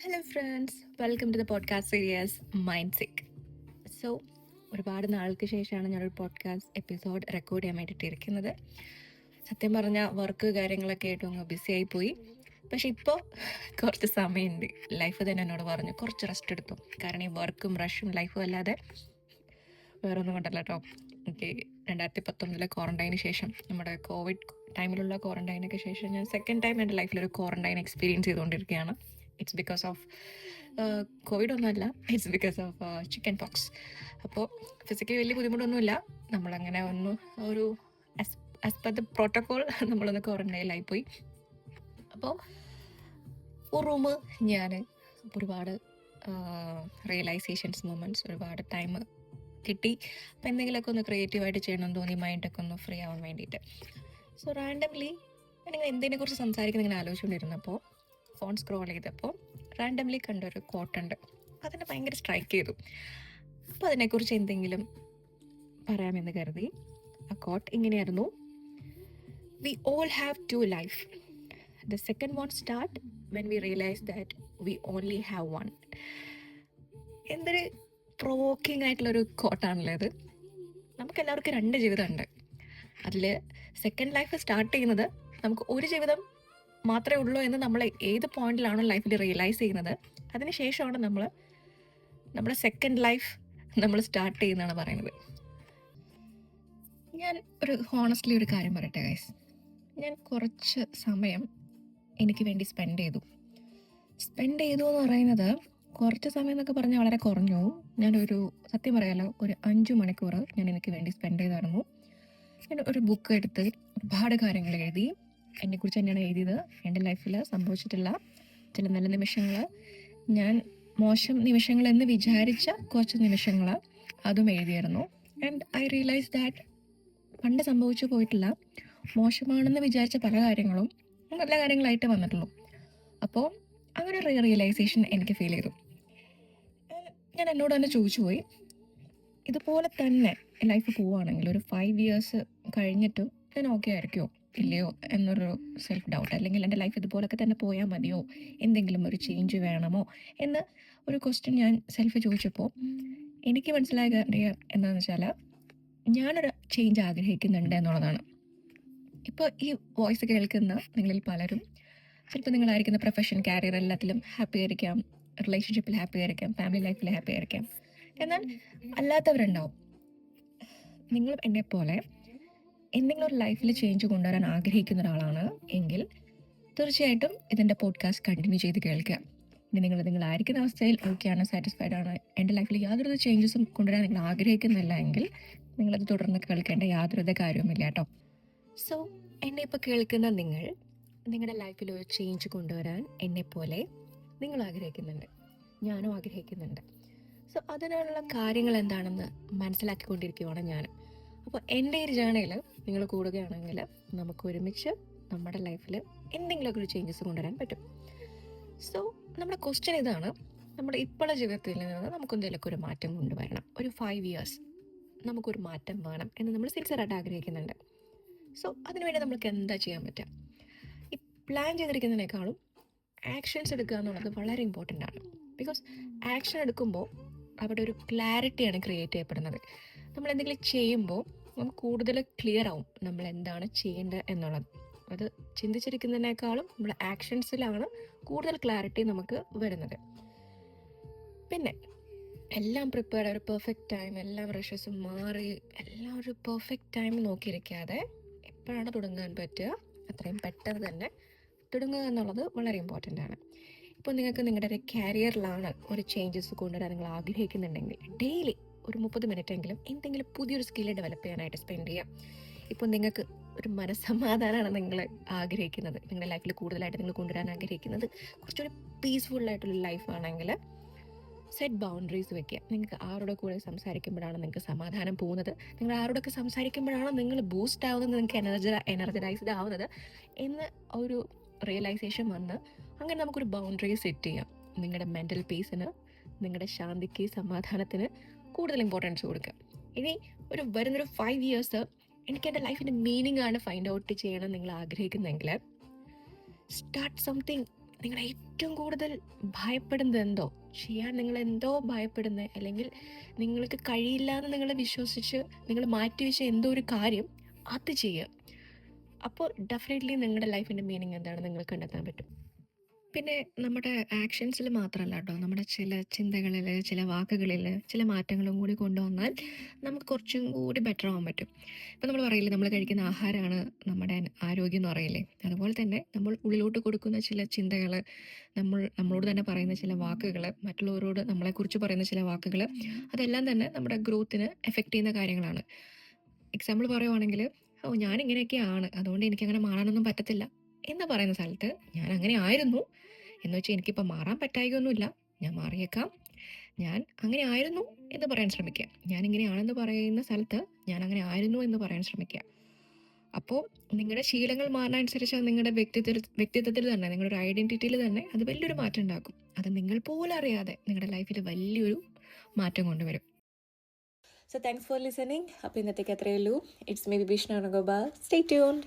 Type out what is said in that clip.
Hello friends, welcome to the podcast series mind sick. So ഒരുപാട് നാൾക്ക് ശേഷമാണ് ഞാനൊരു പോഡ്കാസ്റ്റ് എപ്പിസോഡ് റെക്കോർഡ് ചെയ്യാൻ വേണ്ടിയിട്ട് ഇരിക്കുന്നത്. സത്യം പറഞ്ഞാൽ വർക്ക് കാര്യങ്ങളൊക്കെ ആയിട്ട് അങ്ങ് ബിസി ആയിപ്പോയി. പക്ഷെ ഇപ്പോൾ കുറച്ച് സമയമുണ്ട്. ലൈഫ് തന്നെ എന്നോട് പറഞ്ഞു കുറച്ച് റെസ്റ്റ് എടുത്തു. കാരണം ഈ വർക്കും റഷും ലൈഫും അല്ലാതെ വേറെ ഒന്നും കൊണ്ടല്ല കേട്ടോ. എനിക്ക് 2019 ക്വാറന്റൈന് ശേഷം, നമ്മുടെ കോവിഡ് ടൈമിലുള്ള ക്വാറന്റൈനൊക്കെ ശേഷം ഞാൻ സെക്കൻഡ് ടൈം എൻ്റെ ലൈഫിലൊരു ക്വാറന്റൈൻ എക്സ്പീരിയൻസ് ചെയ്തുകൊണ്ടിരിക്കുകയാണ്. ഇറ്റ്സ് ബിക്കോസ് ഓഫ് കോവിഡ് ഒന്നുമല്ല, it's because of chicken pox. അപ്പോൾ ഫിസിക്കലി വലിയ ബുദ്ധിമുട്ടൊന്നുമില്ല. നമ്മളങ്ങനെ ഒന്ന് ഒരു ആസ് പെർ ദ പ്രോട്ടോകോൾ നമ്മളൊന്ന് ക്വാറന്റൈനിലായിപ്പോയി. അപ്പോൾ ഒരു റൂമ് ഞാൻ ഒരുപാട് റിയലൈസേഷൻസ് മൊമെൻറ്റ്സ്, ഒരുപാട് ടൈം കിട്ടി. അപ്പോൾ എന്തെങ്കിലുമൊക്കെ ഒന്ന് ക്രിയേറ്റീവായിട്ട് ചെയ്യണമെന്ന് തോന്നി, മൈൻഡൊക്കെ ഒന്ന് ഫ്രീ ആവാൻ വേണ്ടിയിട്ട്. സോ റാൻഡംലി ഞാനിങ്ങനെ എന്തിനെക്കുറിച്ച് സംസാരിക്കുന്ന ഇങ്ങനെ ആലോചിച്ചുകൊണ്ടിരുന്നപ്പോൾ ഫോൺ സ്ക്രോൾ ചെയ്തപ്പോൾ റാൻഡംലി കണ്ടൊരു കോട്ടുണ്ട്. അതെന്നെ ഭയങ്കര സ്ട്രൈക്ക് ചെയ്തു. അപ്പോൾ അതിനെക്കുറിച്ച് എന്തെങ്കിലും പറയാമെന്ന് കരുതി. ആ കോട്ട് ഇങ്ങനെയായിരുന്നു: we all have two life. The second one start when we realise that we only have one. എന്തൊരു പ്രൊവോക്കിംഗ് ആയിട്ടുള്ളൊരു കോട്ടാണല്ലോ ഇത്. നമുക്കെല്ലാവർക്കും 2 ജീവിതമുണ്ട്. അതിൽ സെക്കൻഡ് ലൈഫ് സ്റ്റാർട്ട് ചെയ്യുന്നത് നമുക്ക് ഒരു ജീവിതം മാത്രമേ ഉള്ളൂ എന്ന് നമ്മൾ ഏത് പോയിന്റിലാണോ ലൈഫിൽ റിയലൈസ് ചെയ്യുന്നത്, അതിനുശേഷമാണ് നമ്മൾ നമ്മുടെ സെക്കൻഡ് ലൈഫ് നമ്മൾ സ്റ്റാർട്ട് ചെയ്യുന്നതാണ് പറയുന്നത്. ഞാൻ ഹോണസ്റ്റ്ലി ഒരു കാര്യം പറയട്ടെ ഗൈസ്. ഞാൻ കുറച്ച് സമയം എനിക്ക് വേണ്ടി സ്പെൻഡ് ചെയ്തു എന്ന് പറയുന്നത്, കുറച്ച് സമയം എന്നൊക്കെ പറഞ്ഞാൽ വളരെ കുറഞ്ഞു. സത്യം പറയാലോ, ഒരു 5 മണിക്കൂർ ഞാൻ എനിക്ക് വേണ്ടി സ്പെൻഡ് ചെയ്തായിരുന്നു. ഞാൻ ഒരു ബുക്ക് എടുത്ത് ഒരുപാട് കാര്യങ്ങൾ എഴുതി. എന്നെക്കുറിച്ച് തന്നെയാണ് എഴുതിയത്. എൻ്റെ ലൈഫിൽ സംഭവിച്ചിട്ടുള്ള ചില നല്ല നിമിഷങ്ങൾ, ഞാൻ മോശം നിമിഷങ്ങൾ എന്ന് വിചാരിച്ച കുറച്ച് നിമിഷങ്ങൾ, അതും എഴുതിയായിരുന്നു. ആൻഡ് ഐ റിയലൈസ് ദാറ്റ് പണ്ട് സംഭവിച്ചു പോയിട്ടുള്ള മോശമാണെന്ന് വിചാരിച്ച പല കാര്യങ്ങളും നല്ല കാര്യങ്ങളായിട്ട് വന്നിട്ടുള്ളൂ. അപ്പോൾ അങ്ങനെ ഒരു റിയലൈസേഷൻ എനിക്ക് ഫീൽ ചെയ്തു. ഞാൻ എന്നോട് തന്നെ ചോദിച്ചു പോയി, ഇതുപോലെ തന്നെ ലൈഫ് പോവുകയാണെങ്കിൽ ഒരു 5 years കഴിഞ്ഞിട്ടും ഞാൻ ഓക്കെ ആയിരിക്കുമോ ഇല്ലയോ എന്നൊരു സെൽഫ് ഡൗട്ട്. അല്ലെങ്കിൽ എൻ്റെ ലൈഫ് ഇതുപോലൊക്കെ തന്നെ പോയാൽ മതിയോ, എന്തെങ്കിലും ഒരു ചേഞ്ച് വേണമോ എന്ന് ഒരു ക്വസ്റ്റ്യൻ ഞാൻ സെൽഫ് ചോദിച്ചപ്പോൾ എനിക്ക് മനസ്സിലായ കാര്യം എന്താണെന്ന് വെച്ചാൽ, ഞാനൊരു ചേഞ്ച് ആഗ്രഹിക്കുന്നുണ്ട് എന്നുള്ളതാണ്. ഇപ്പോൾ ഈ വോയിസ് കേൾക്കുന്ന നിങ്ങളിൽ പലരും ചിലപ്പോൾ നിങ്ങളായിരിക്കുന്ന പ്രൊഫഷൻ, കാരിയർ എല്ലാത്തിലും ഹാപ്പി ആയിരിക്കാം, റിലേഷൻഷിപ്പിൽ ഹാപ്പി ആയിരിക്കാം, ഫാമിലി ലൈഫിൽ ഹാപ്പി ആയിരിക്കാം. എന്നാൽ അല്ലാത്തവരുണ്ടാവും. നിങ്ങളും എന്നെപ്പോലെ എന്തെങ്കിലും ഒരു ലൈഫിൽ ചേഞ്ച് കൊണ്ടുവരാൻ ആഗ്രഹിക്കുന്ന ഒരാളാണ് എങ്കിൽ തീർച്ചയായിട്ടും ഇതിൻ്റെ പോഡ്കാസ്റ്റ് കണ്ടിന്യൂ ചെയ്ത് കേൾക്കുക. ഇനി നിങ്ങളായിരിക്കുന്ന അവസ്ഥയിൽ ഓക്കെയാണ്, സാറ്റിസ്ഫൈഡ് ആണ്, എൻ്റെ ലൈഫിൽ യാതൊരു ചേഞ്ചസും കൊണ്ടുവരാൻ നിങ്ങൾ ആഗ്രഹിക്കുന്നില്ല എങ്കിൽ നിങ്ങളത് തുടർന്ന് കേൾക്കേണ്ട യാതൊരു കാര്യവുമില്ല കേട്ടോ. സോ എന്നെ ഇപ്പോൾ കേൾക്കുന്ന നിങ്ങളുടെ ലൈഫിൽ ഒരു ചേഞ്ച് കൊണ്ടുവരാൻ എന്നെപ്പോലെ നിങ്ങൾ ആഗ്രഹിക്കുന്നുണ്ട്, ഞാനും ആഗ്രഹിക്കുന്നുണ്ട്. സോ അതിനുള്ള കാര്യങ്ങൾ എന്താണെന്ന് മനസ്സിലാക്കിക്കൊണ്ടിരിക്കുകയാണ് ഞാൻ. അപ്പോൾ എൻ്റെ ഒരു ജേർണിയിൽ നിങ്ങൾ കൂടുകയാണെങ്കിൽ നമുക്ക് ഒരുമിച്ച് നമ്മുടെ ലൈഫിൽ എന്തെങ്കിലുമൊക്കെ ഒരു ചേഞ്ചസ് കൊണ്ടുവരാൻ പറ്റും. സോ നമ്മുടെ ക്വസ്റ്റ്യൻ ഇതാണ്: നമ്മുടെ ഇപ്പോഴുള്ള ജീവിതത്തിൽ നിന്ന് നമുക്ക് എന്തെങ്കിലുമൊക്കെ ഒരു മാറ്റം കൊണ്ടുവരണം. ഒരു 5 years നമുക്കൊരു മാറ്റം വേണം എന്ന് നമ്മൾ സിൻസിയറായിട്ട് ആഗ്രഹിക്കുന്നുണ്ട്. സോ അതിനുവേണ്ടി നമുക്ക് എന്താ ചെയ്യാൻ പറ്റുക? ഈ പ്ലാൻ ചെയ്തിരിക്കുന്നതിനേക്കാളും ആക്ഷൻസ് എടുക്കുക എന്നുള്ളത് വളരെ ഇമ്പോർട്ടൻ്റ് ആണ്. ബിക്കോസ് ആക്ഷൻ എടുക്കുമ്പോൾ അവിടെ ഒരു ക്ലാരിറ്റിയാണ് ക്രിയേറ്റ് ചെയ്യപ്പെടുന്നത്. നമ്മൾ എന്തെങ്കിലും ചെയ്യുമ്പോൾ നമുക്ക് കൂടുതൽ ക്ലിയർ ആവും നമ്മൾ എന്താണ് ചെയ്യേണ്ടത് എന്നുള്ളത്. അത് ചിന്തിച്ചിരിക്കുന്നതിനേക്കാളും നമ്മുടെ ആക്ഷൻസിലാണ് കൂടുതൽ ക്ലാരിറ്റി നമുക്ക് വരുന്നത്. പിന്നെ എല്ലാം പ്രിപ്പയർഡ്, ഒരു പെർഫെക്റ്റ് ടൈം, എല്ലാം റഷസും മാറി എല്ലാം ഒരു പെർഫെക്റ്റ് ടൈം നോക്കിയിരിക്കാതെ എപ്പോഴാണ് തുടങ്ങാൻ പറ്റുക അത്രയും പെട്ടെന്ന് തന്നെ തുടങ്ങുക എന്നുള്ളത് വളരെ ഇമ്പോർട്ടൻ്റ് ആണ്. ഇപ്പോൾ നിങ്ങൾക്ക് നിങ്ങളുടെ ഒരു കരിയറിലാണ് ഒരു ചേഞ്ചസ് കൊണ്ടുവരാൻ നിങ്ങൾ ആഗ്രഹിക്കുന്നുണ്ടെങ്കിൽ ഡെയിലി ഒരു 30 മിനിറ്റെങ്കിലും എന്തെങ്കിലും പുതിയൊരു സ്കില്ല് ഡെവലപ്പ് ചെയ്യാനായിട്ട് സ്പെൻഡ് ചെയ്യാം. ഇപ്പോൾ നിങ്ങൾക്ക് ഒരു മനസ്സമാധാനമാണ് നിങ്ങൾ ആഗ്രഹിക്കുന്നത്, നിങ്ങളുടെ ലൈഫിൽ കൂടുതലായിട്ട് നിങ്ങൾ കൊണ്ടുവരാൻ ആഗ്രഹിക്കുന്നത് കുറച്ചുകൂടി പീസ്ഫുള്ളായിട്ടുള്ള ലൈഫാണെങ്കിൽ സെറ്റ് ബൗണ്ടറീസ് വെക്കുക. നിങ്ങൾക്ക് ആരുടെ കൂടെ സംസാരിക്കുമ്പോഴാണ് നിങ്ങൾക്ക് സമാധാനം പോകുന്നത്, നിങ്ങൾ ആരോടൊക്കെ സംസാരിക്കുമ്പോഴാണ് നിങ്ങൾ ബൂസ്റ്റ് ആവുന്നത്, നിങ്ങൾക്ക് എനർജൈസ്ഡ് ആവുന്നത് എന്ന് ഒരു റിയലൈസേഷൻ വന്ന് അങ്ങനെ നമുക്കൊരു ബൗണ്ടറി സെറ്റ് ചെയ്യാം. നിങ്ങളുടെ മെൻ്റൽ പീസിന്, നിങ്ങളുടെ ശാന്തിക്ക്, സമാധാനത്തിന് കൂടുതൽ ഇമ്പോർട്ടൻസ് കൊടുക്കുക. ഇനി വരുന്നൊരു 5 years എനിക്ക് എൻ്റെ ലൈഫിൻ്റെ മീനിങ് ആണ് ഫൈൻഡ് ഔട്ട് ചെയ്യണം നിങ്ങൾ ആഗ്രഹിക്കുന്നെങ്കിൽ സ്റ്റാർട്ട് സംതിങ് നിങ്ങൾ ഏറ്റവും കൂടുതൽ ഭയപ്പെടുന്നത് എന്തോ, ചെയ്യാൻ നിങ്ങൾ എന്തോ ഭയപ്പെടുന്നത്, അല്ലെങ്കിൽ നിങ്ങൾക്ക് കഴിയില്ല എന്ന് നിങ്ങൾ വിശ്വസിച്ച് നിങ്ങൾ മാറ്റിവെച്ച എന്തോ ഒരു കാര്യം അത് ചെയ്യുക. അപ്പോൾ ഡെഫിനറ്റ്ലി നിങ്ങളുടെ ലൈഫിൻ്റെ മീനിങ് എന്താണ് നിങ്ങൾക്ക് കണ്ടെത്താൻ പറ്റും. പിന്നെ നമ്മുടെ ആക്ഷൻസിൽ മാത്രമല്ല കേട്ടോ, നമ്മുടെ ചില ചിന്തകളിൽ, ചില വാക്കുകളിൽ ചില മാറ്റങ്ങളും കൂടി കൊണ്ടുവന്നാൽ നമുക്ക് കുറച്ചും കൂടി ബെറ്റർ ആവാൻ പറ്റും. ഇപ്പം നമ്മൾ പറയില്ലേ, നമ്മൾ കഴിക്കുന്ന ആഹാരമാണ് നമ്മുടെ ആരോഗ്യം എന്ന് പറയില്ലേ, അതുപോലെ തന്നെ നമ്മൾ ഉള്ളിലോട്ട് കൊടുക്കുന്ന ചില ചിന്തകൾ, നമ്മളോട് തന്നെ പറയുന്ന ചില വാക്കുകൾ, മറ്റുള്ളവരോട് നമ്മളെക്കുറിച്ച് പറയുന്ന ചില വാക്കുകൾ, അതെല്ലാം തന്നെ നമ്മുടെ ഗ്രോത്തിന് എഫക്റ്റ് ചെയ്യുന്ന കാര്യങ്ങളാണ്. എക്സാമ്പിൾ പറയുവാണെങ്കിൽ, ഞാനിങ്ങനെയൊക്കെയാണ്, അതുകൊണ്ട് എനിക്കങ്ങനെ മാറാനൊന്നും പറ്റത്തില്ല എന്ന് പറയുന്ന സ്ഥലത്ത്, ഞാൻ അങ്ങനെ ആയിരുന്നു എന്ന് വെച്ചാൽ എനിക്കിപ്പോൾ മാറാൻ പറ്റായികയൊന്നുമില്ല, ഞാൻ മാറിയേക്കാം, ഞാൻ അങ്ങനെ ആയിരുന്നു എന്ന് പറയാൻ ശ്രമിക്കുക. ഞാനിങ്ങനെയാണെന്ന് പറയുന്ന സ്ഥലത്ത് ഞാൻ അങ്ങനെ ആയിരുന്നു എന്ന് പറയാൻ ശ്രമിക്കുക. അപ്പോൾ നിങ്ങളുടെ ശീലങ്ങൾ മാറുന്നതനുസരിച്ച് നിങ്ങളുടെ വ്യക്തിത്വത്തിൽ തന്നെ, നിങ്ങളുടെ ഒരു ഐഡൻറ്റിറ്റിയിൽ തന്നെ അത് വലിയൊരു മാറ്റം ഉണ്ടാക്കും. അത് നിങ്ങൾ പോലും അറിയാതെ നിങ്ങളുടെ ലൈഫിൽ വലിയൊരു മാറ്റം കൊണ്ടുവരും. So thanks for listening. അപ്പോൾ ഇന്നത്തേക്ക് അത്രയേ ഉള്ളൂ. It's may be Vishnu Gopal. Stay tuned.